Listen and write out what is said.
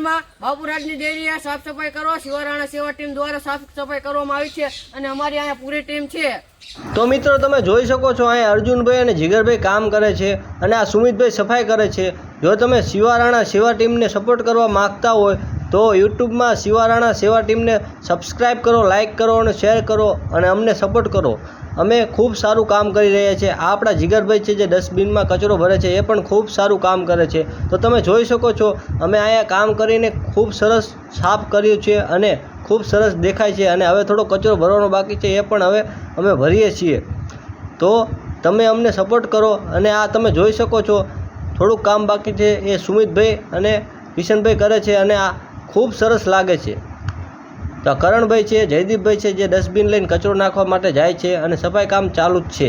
વિસ્તારમાં બાપુરાજની ડેરીએ સાફ સફાઈ કરો. શિવારાણા સેવા ટીમ દ્વારા સાફ સફાઈ કરવામાં આવી છે અને અમારી અહીંયા પૂરી ટીમ છે. તો મિત્રો તમે જોઈ શકો છો અહીંયા અર્જુનભાઈ અને જીગરભાઈ કામ કરે છે અને આ સુમિતભાઈ સફાઈ કરે છે. જો તમે શિવારાણા સેવા ટીમને સપોર્ટ કરવા માગતા હોય તો યુટ્યુબમાં શિવારાણા સેવા ટીમને સબસ્ક્રાઈબ કરો, લાઇક કરો અને શેર કરો અને અમને સપોર્ટ કરો. અમે ખૂબ સારું કામ કરી રહ્યા છીએ. આ આપણા જીગરભાઈ છે જે ડસ્ટબિનમાં કચરો ભરે છે, એ પણ ખૂબ સારું કામ કરે છે. તો તમે જોઈ શકો છો અમે અહીંયા કામ કરીને ખૂબ સરસ સાફ કર્યું છે અને ખૂબ સરસ દેખાય છે. અને હવે થોડો કચરો ભરવાનો બાકી છે, એ પણ હવે અમે ભરીએ છીએ. તો તમે અમને સપોર્ટ કરો. અને આ તમે જોઈ શકો છો થોડુંક કામ બાકી છે, એ સુમિતભાઈ અને કિશનભાઈ કરે છે અને આ ખૂબ સરસ લાગે છે. તો કરણભાઈ છે, જયદીપભાઈ છે જે ડસ્ટબિન લઈને કચરો નાખવા માટે જાય છે અને સફાઈ કામ ચાલુ જ છે.